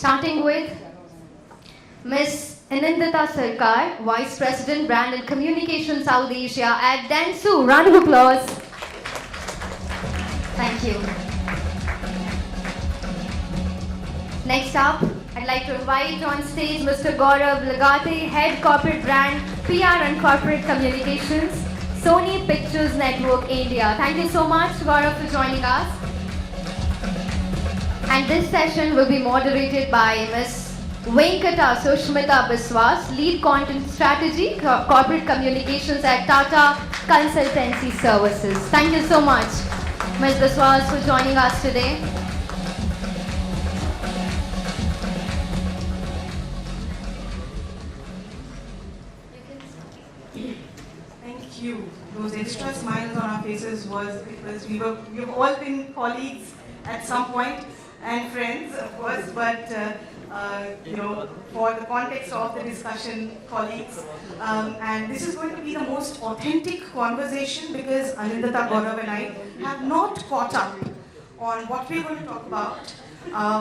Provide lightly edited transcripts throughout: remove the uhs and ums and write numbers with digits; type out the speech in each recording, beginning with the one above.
Starting with Miss Anindita Sarkar, Vice President, Brand and Communication South Asia at dentsu. Round of applause. Thank you. Next up, I'd like to invite on stage Mr. Gaurav Laghate, Head Corporate Brand, PR and Corporate Communications, Sony Pictures Network India. Thank you so much, Gaurav, for joining us. And this session will be moderated by Ms. Venkata Susmita Biswas, Lead Content Strategy, Corporate Communications at Tata Consultancy Services. Thank you so much, Ms. Biswas, for joining us today. Thank you. Those extra smiles on our faces was because we've all been colleagues at some point and friends, of course, but for the context of the discussion, colleagues, and this is going to be the most authentic conversation because Anindita, Gaurav and I have not caught up on what we're going to talk about.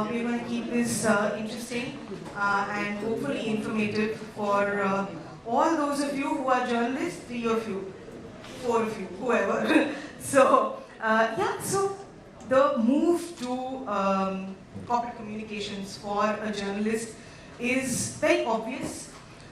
We're going to keep this interesting and hopefully informative for all those of you who are journalists, 3 of you, 4 of you, whoever. So, so the move to corporate communications for a journalist is very obvious.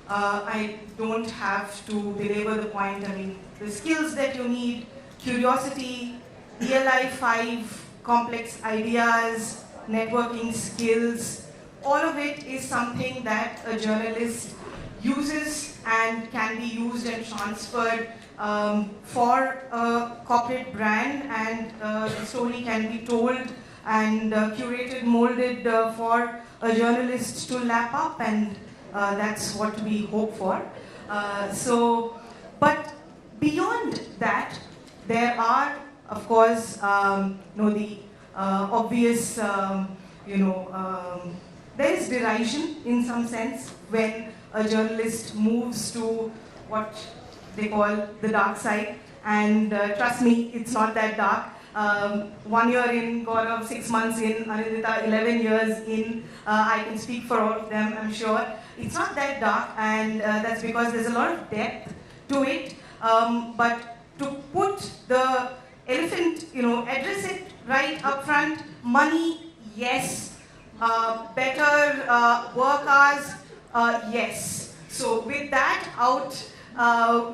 I don't have to belabor the point. I mean, the skills that you need, curiosity, ELI 5, complex ideas, networking skills, all of it is something that a journalist uses and can be used and transferred for a corporate brand, and the story can be told and curated, molded for a journalist to lap up, and that's what we hope for. But beyond that, there are, of course, the obvious, there is derision in some sense when a journalist moves to what they call the dark side, and trust me, it's not that dark. 1 year in, Gaurav 6 months in, Anindita 11 years in, I can speak for all of them, I'm sure. It's not that dark, and that's because there's a lot of depth to it, but to put the elephant, address it right up front, money, yes, better work hours, yes. So with that out,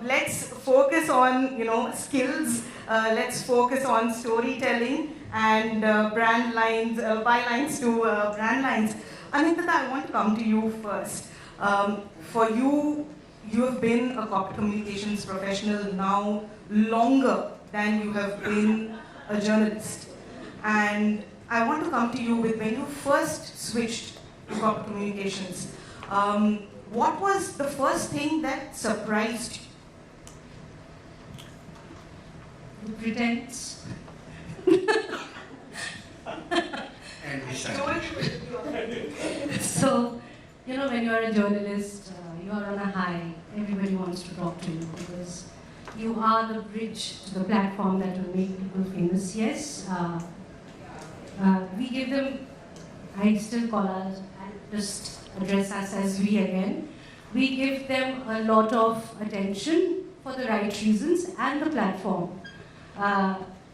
let's focus on skills. Let's focus on storytelling and Brandlines, Bylines to Brandlines. Anindita, I want to come to you first. For you, you have been a corporate communications professional now longer than you have been a journalist. And I want to come to you with when you first switched to corporate communications. What was the first thing that surprised you? The pretense. So, when you're a journalist, you're on a high. Everybody wants to talk to you because you are the bridge to the platform that will make people famous. Yes, we give them, I still call us, and just address us as we again. We give them a lot of attention for the right reasons and the platform.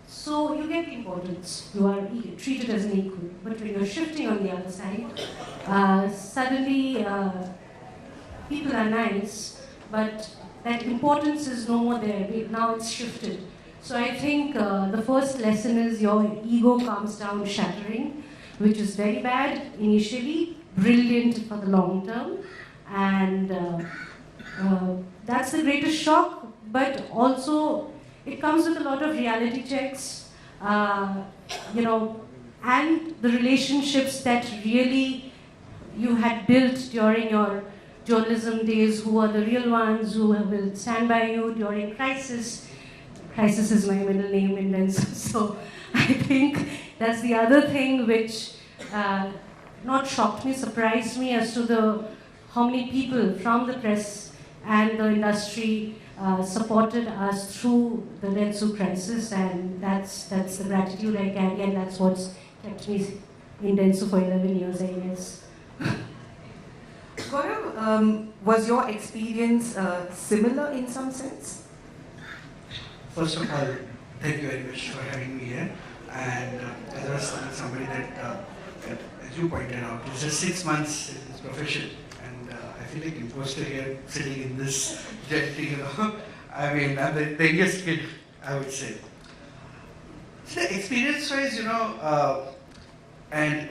So you get the importance. You are treated as an equal. But when you're shifting on the other side, suddenly people are nice, but that importance is no more there. Now it's shifted. So I think the first lesson is your ego comes down shattering, which is very bad initially, brilliant for the long term. And that's the greatest shock, but also it comes with a lot of reality checks, and the relationships that really you had built during your journalism days, who are the real ones, who will stand by you during crisis. Crisis is my middle name in dentsu, so I think that's the other thing which not shocked me, surprised me as to how many people from the press and the industry supported us through the dentsu crisis, and that's the gratitude I carry, and that's what's kept me in dentsu for 11 years, I guess. Gaurav, was your experience similar in some sense? First of all, thank you very much for having me here. And as I was telling somebody as you pointed out, it's just 6 months in this profession, and I feel like imposter here, sitting in this jetty, I mean, I'm the youngest kid, I would say. So experience-wise, and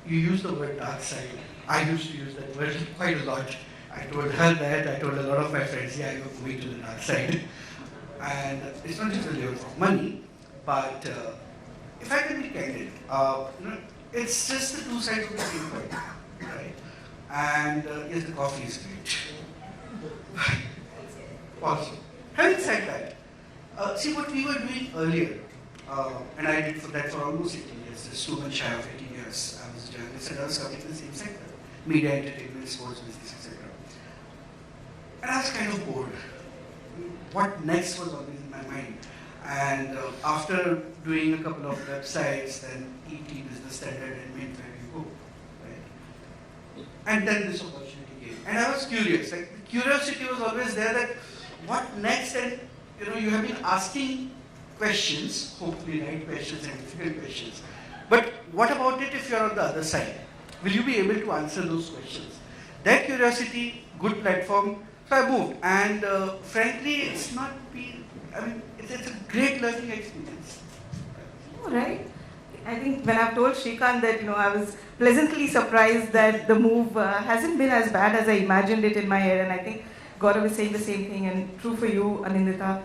you use the word dark side. I used to use that word quite a lot. I told her that, I told a lot of my friends, yeah, you're moving to the dark side. And it's not just a layer of money, but if I can be candid, it's just the two sides of the same coin, right? And yes, the coffee is great. Also, having said that, see what we were doing earlier, and I did that for almost 18 years, just 2 months shy of 18 years. I was a journalist and I was covering the same sector, media, entertainment, sports, business, etc. And I was kind of bored. What next was always in my mind. And after doing a couple of websites, then ET Business Standard and Mint, where you go, right? And then this opportunity came. And I was curious, like the curiosity was always there that what next, and you have been asking questions, hopefully right questions and difficult questions. But what about it if you're on the other side? Will you be able to answer those questions? That curiosity, good platform. So I moved, and frankly, it's not been, it's a great learning experience. All right. I think when I've told Shrikant that, I was pleasantly surprised that the move hasn't been as bad as I imagined it in my head, and I think Gaurav is saying the same thing, and true for you, Anindita,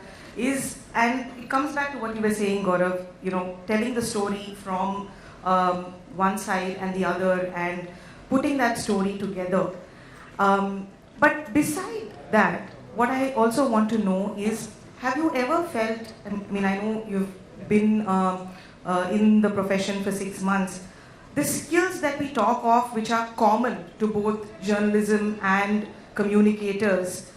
and it comes back to what you were saying, Gaurav, telling the story from one side and the other, and putting that story together. But beside that, what I also want to know is, have you ever felt, I know you've been in the profession for 6 months, the skills that we talk of, which are common to both journalism and communicators,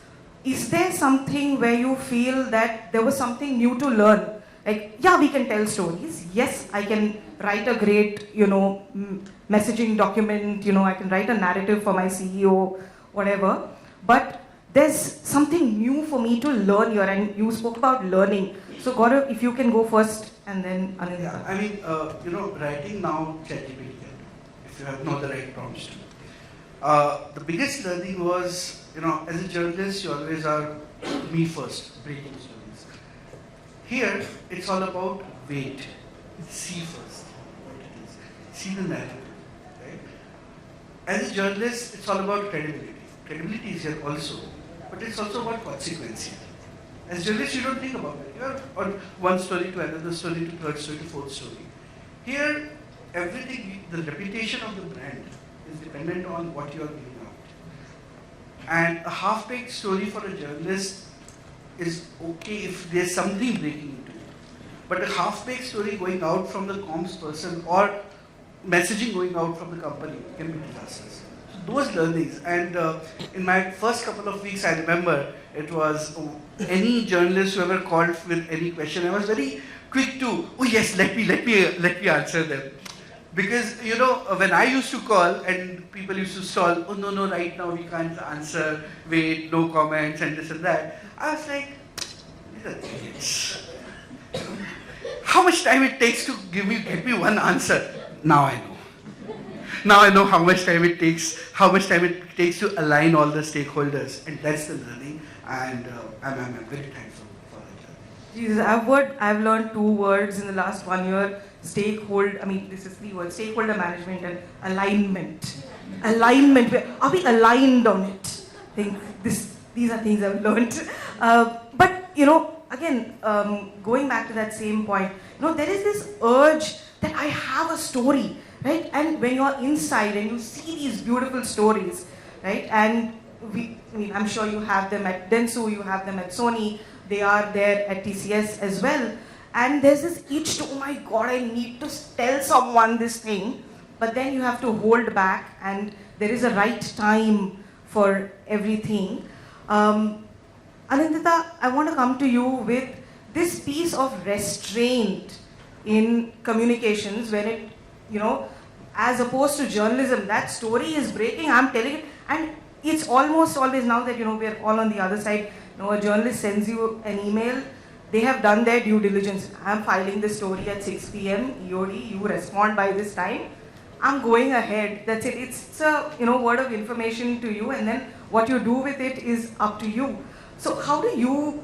is there something where you feel that there was something new to learn? Like, yeah, we can tell stories. Yes, I can write a great, messaging document, I can write a narrative for my CEO, whatever. But there's something new for me to learn here, and you spoke about learning. So Gaurav, if you can go first, and then Anindita. Yeah, writing now, ChatGPT, if you have not the right prompts to. The biggest learning was, as a journalist, you always are me first, breaking stories. Here, it's all about wait, see first what it is, see the narrative, right? As a journalist, it's all about credibility. Credibility is here also, but it's also about consequence here. As journalists, you don't think about it. You're on one story to another story to third story to fourth story. Here, everything, the reputation of the brand is dependent on what you are giving out. And a half-baked story for a journalist is okay if there's something breaking into it. But a half-baked story going out from the comms person or messaging going out from the company can be disastrous. So those learnings, and in my first couple of weeks, I remember it was any journalist who ever called with any question, I was very quick to, oh yes, let me answer them. Because, when I used to call and people used to stall, oh no, right now we can't answer, wait, no comments and this and that. I was like, these are idiots. How much time it takes to get me one answer? Now I know. Now I know how much time it takes to align all the stakeholders. And that's the learning, and I'm very thankful for that. Jesus, I've learned 2 words in the last 1 year. This is 3 words: stakeholder management and alignment. Alignment. Are we aligned on it? I think these are things I've learned. But again, going back to that same point, there is this urge that I have a story, right? And when you're inside and you see these beautiful stories, right? And I'm sure you have them at Dentsu, you have them at Sony, they are there at TCS as well. And there's this itch to, oh my God, I need to tell someone this thing. But then you have to hold back, and there is a right time for everything. Anindita, I want to come to you with this piece of restraint in communications when it, as opposed to journalism. That story is breaking, I'm telling it, and it's almost always now that, we're all on the other side. A journalist sends you an email, they have done their due diligence. I'm filing this story at 6 p.m. EOD, you respond by this time, I'm going ahead. That's it. It's a word of information to you, and then what you do with it is up to you. So how do you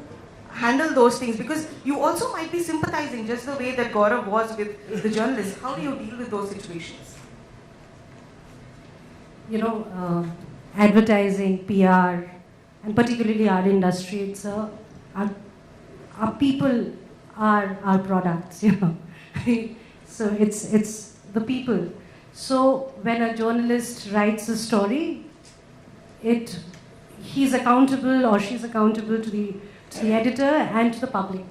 handle those things? Because you also might be sympathizing just the way that Gaurav was with the journalists. How do you deal with those situations? Advertising, PR, and particularly our industry, it's our people are our products, So it's the people. So when a journalist writes a story, he's accountable or she's accountable to the editor and to the public.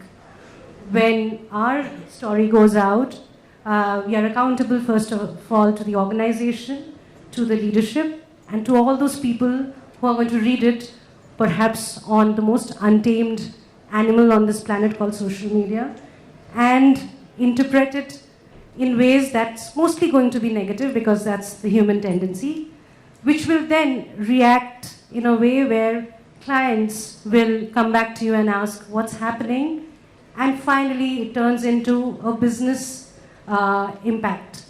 When our story goes out, we are accountable first of all to the organization, to the leadership, and to all those people who are going to read it, perhaps on the most untamed animal on this planet called social media, and interpret it in ways that's mostly going to be negative, because that's the human tendency, which will then react in a way where clients will come back to you and ask what's happening, and finally it turns into a business impact.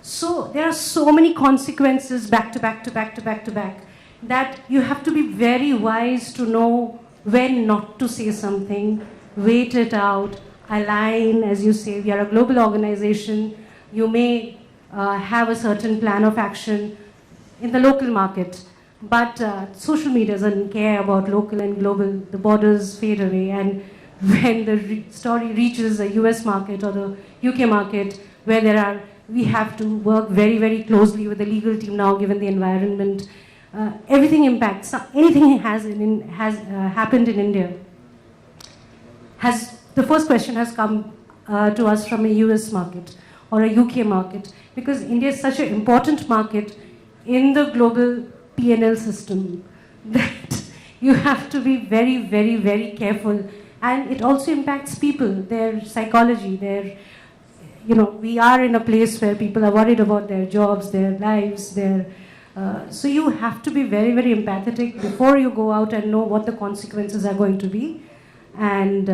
So there are so many consequences back to back to back to back to back that you have to be very wise to know when not to say something, wait it out, align. As you say, we are a global organization. You may have a certain plan of action in the local market, but social media doesn't care about local and global. The borders fade away, and when the story reaches the US market or the UK market, where we have to work very, very closely with the legal team now, given the environment. Everything impacts. Anything has happened in India. The first question has come to us from a US market or a UK market, because India is such an important market in the global P&L system that you have to be very, very, very careful. And it also impacts people, their psychology, we are in a place where people are worried about their jobs, their lives, so you have to be very, very empathetic before you go out and know what the consequences are going to be. And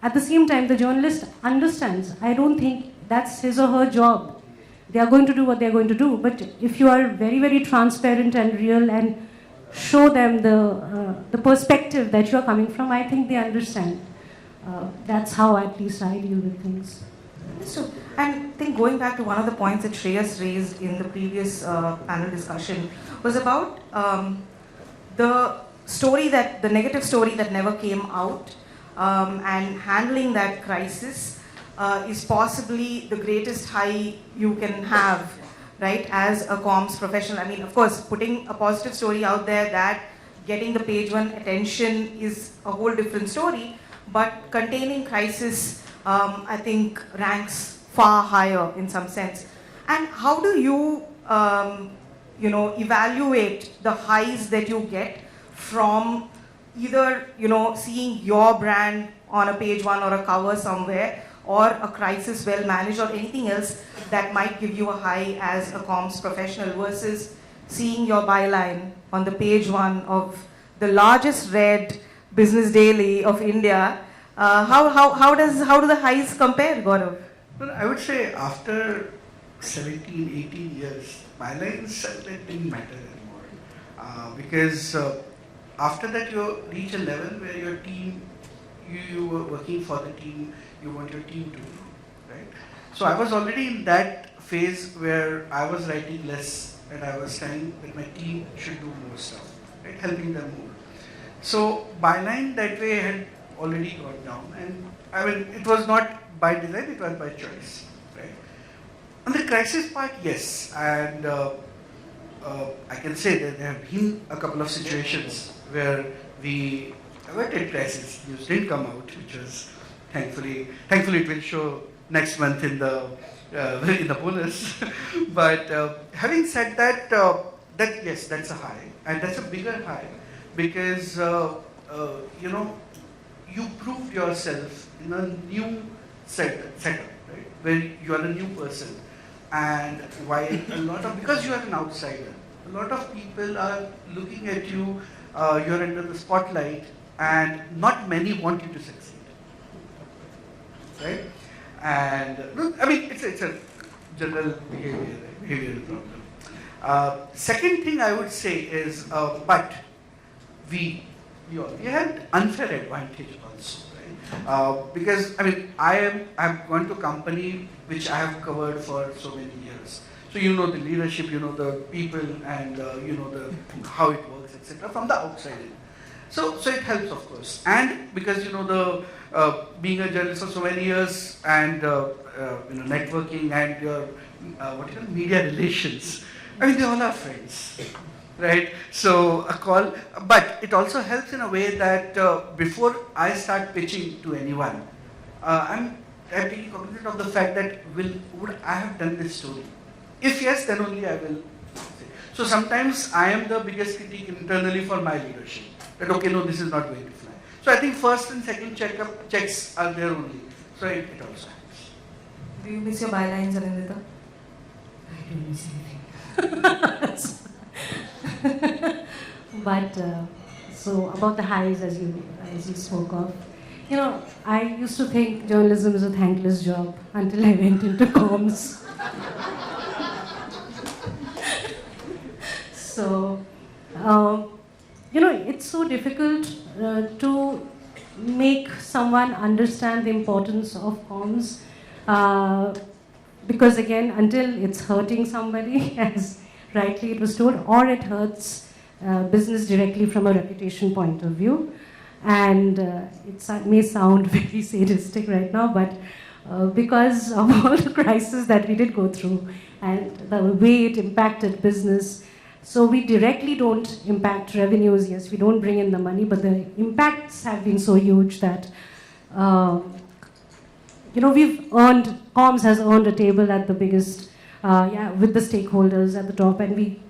at the same time, the journalist understands. I don't think that's his or her job. They are going to do what they're going to do. But if you are very, very transparent and real and show them the perspective that you're coming from, I think they understand. That's how at least I deal with things. So, and I think going back to one of the points that Shreyas raised in the previous panel discussion was about the negative story that never came out, and handling that crisis is possibly the greatest high you can have, right, as a comms professional. I mean, of course, putting a positive story out there, that getting the page one attention is a whole different story, but containing crisis, I think, ranks far higher in some sense. And how do you, evaluate the highs that you get from either, seeing your brand on a page one or a cover somewhere, or a crisis well managed, or anything else that might give you a high as a comms professional, versus seeing your byline on the page one of the largest read business daily of India? How do the highs compare, Gaurav? Well, I would say after 17, 18 years, bylines didn't matter anymore. Because after that you reach a level where your team, you were working for the team, you want your team to grow, right? So I was already in that phase where I was writing less and I was saying that my team should do more stuff, right? Helping them more. So byline that way had already got down, and I mean, it was not by design, it was by choice, right? On the crisis part, yes, and I can say that there have been a couple of situations where we averted crisis. News didn't come out, which was thankfully it will show next month in the bonus. But having said that, that yes, that's a high, and that's a bigger high, because you proved yourself in a new setup, right? Where you are a new person, And while a lot of, because you are an outsider, a lot of people are looking at you, you're under the spotlight, and not many want you to succeed, right? And I mean, it's a general behavioral problem. Second thing I would say is, but we had unfair advantage also, right? Because I mean, I've gone to a company which I have covered for so many years. So you know the leadership, you know the people, and you know how it works, etc. from the outside in. So it helps, of course. And because you know being a journalist for so many years, and networking and your media relations. I mean, they all are friends, right? So a call, but it also helps in a way that before I start pitching to anyone, I'm taking cognizance of the fact that would I have done this story? If yes, then only I will say. So sometimes I am the biggest critic internally for my leadership. That okay, no, this is not going to fly. So I think first and second checks are there only. So it also helps. Do you miss your bylines, Anindita? I don't miss anything. But so about the highs as you spoke of, you know, I used to think journalism is a thankless job until I went into comms. So, you know, it's so difficult to make someone understand the importance of comms because again, until it's hurting somebody, as rightly it was told, or it hurts business directly from a reputation point of view. And it may sound very sadistic right now, but because of all the crises that we did go through and the way it impacted business, so we directly don't impact revenues. Yes, we don't bring in the money, but the impacts have been so huge that, you know, comms has earned a table at the biggest, with the stakeholders at the top, and we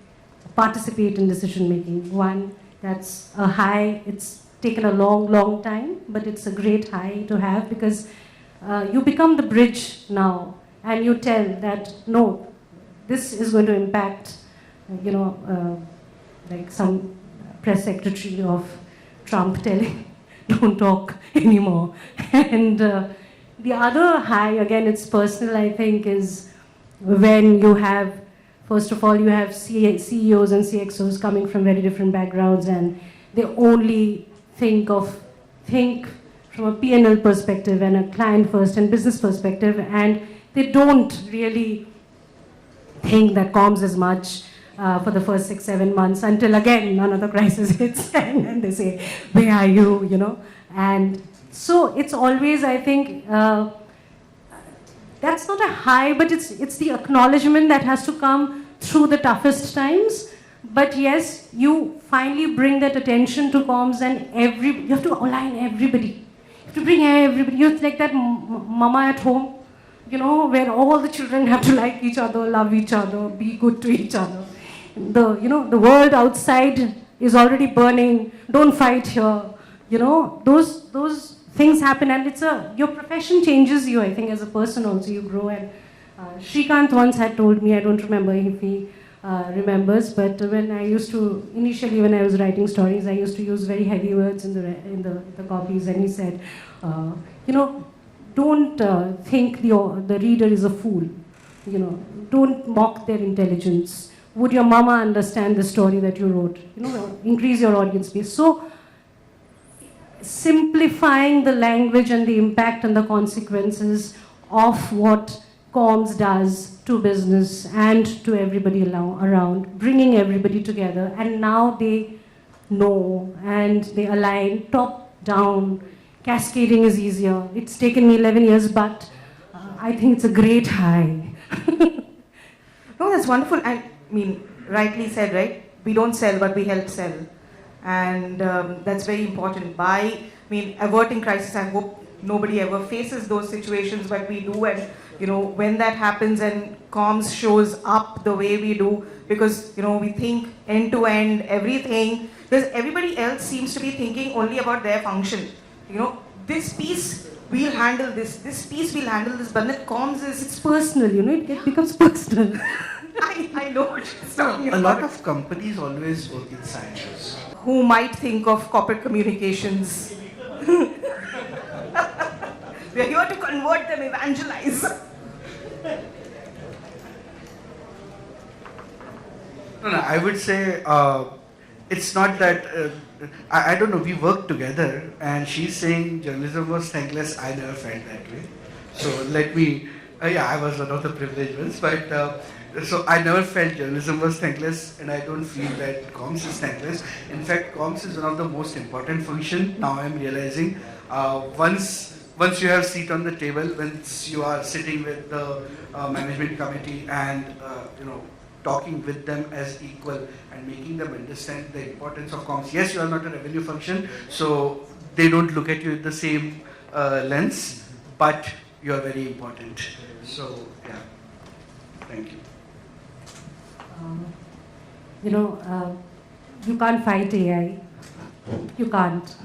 participate in decision making. One, that's a high, it's taken a long time, but it's a great high to have because you become the bridge now, and you tell that, no, this is going to impact, you know, like some press secretary of Trump telling, don't talk anymore. And the other high, again, it's personal, I think, is when you have, first of all, you have CEOs and CXOs coming from very different backgrounds, and they only think from a P&L perspective and a client first and business perspective, and they don't really think that comms is much for the first 6-7 months until again another crisis hits and they say, where are you, you know? And so it's always, I think, that's not a high, but it's the acknowledgement that has to come through the toughest times. But yes, you finally bring that attention to comms, and you have to align everybody. You have to bring everybody. It's like that mama at home, you know, where all the children have to like each other, love each other, be good to each other. The world outside is already burning. Don't fight here. You know, those things happen, and your profession changes you, I think, as a person also. You grow. And Shrikant once had told me, I don't remember if he remembers, but initially when I was writing stories, I used to use very heavy words in the copies, and he said, you know, don't think the reader is a fool. You know, don't mock their intelligence. Would your mama understand the story that you wrote? You know, increase your audience base. So simplifying the language and the impact and the consequences of what comms does to business and to everybody around, bringing everybody together, and now they know and they align top down. Cascading is easier. It's taken me 11 years, but I think it's a great high. No, that's wonderful. I mean, rightly said, right? We don't sell, but we help sell. And that's very important. Averting crisis, I hope nobody ever faces those situations, but we do. And, you know, when that happens and comms shows up the way we do, because, you know, we think end to end, everything, because everybody else seems to be thinking only about their function. You know, this piece we'll handle this. This piece, we'll handle this. But then comms is, It's personal, it becomes personal. I know what she's talking A about. lot of companies always work in silos. Who might think of corporate communications. We're here to convert them, evangelize. No, I would say it's not that, I don't know, we worked together and she's saying journalism was thankless. I never felt that way. So let me, yeah, I was one of the privileged ones, but so I never felt journalism was thankless and I don't feel that comms is thankless. In fact, comms is one of the most important function. Now I'm realizing once you have seat on the table, once you are sitting with the management committee and talking with them as equal and making them understand the importance of comms. Yes, you are not a revenue function, so they don't look at you with the same lens, but you are very important. So, yeah, thank you. You can't fight AI. You can't.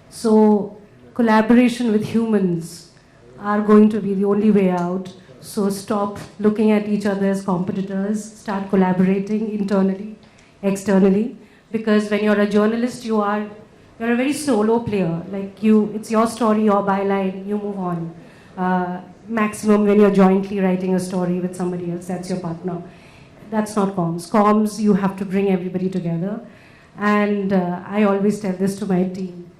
So collaboration with humans are going to be the only way out. So stop looking at each other as competitors. Start collaborating internally, externally. Because when you're a journalist, you're a very solo player. It's your story, your byline, you move on. Maximum when you're jointly writing a story with somebody else, that's your partner. That's not comms. Comms, you have to bring everybody together. And I always tell this to my team,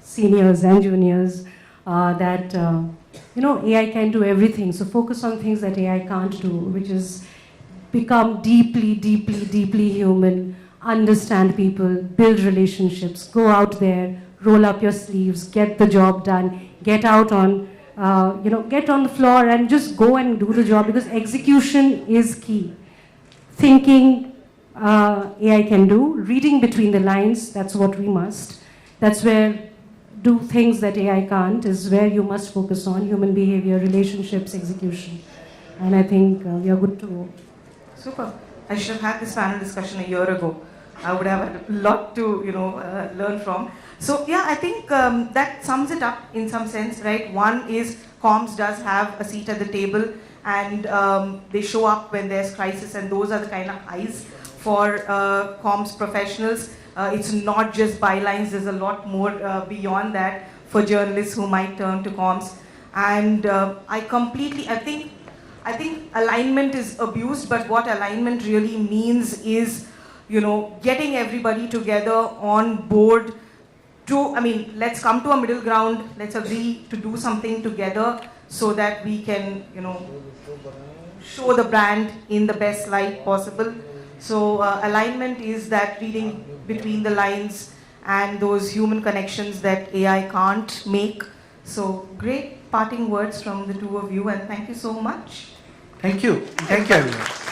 seniors and juniors, that AI can do everything. So focus on things that AI can't do, which is become deeply, deeply, deeply human, understand people, build relationships, go out there, roll up your sleeves, get the job done, get out on, get on the floor and just go and do the job, because execution is key. Thinking, AI can do. Reading between the lines, that's what we must. That's where do things that AI can't, is where you must focus on human behavior, relationships, execution. And I think we are good to go. Super. I should have had this panel discussion a year ago. I would have had a lot to, learn from. So yeah, I think that sums it up in some sense, right? One is comms does have a seat at the table, and they show up when there's crisis, and those are the kind of eyes for comms professionals. It's not just bylines, there's a lot more beyond that for journalists who might turn to comms. And I think alignment is abused, but what alignment really means is, getting everybody together on board let's come to a middle ground, let's agree to do something together so that we can, show the brand in the best light possible. So alignment is that reading between the lines and those human connections that AI can't make. So great parting words from the two of you, and thank you so much. Thank you. Thank you, everyone.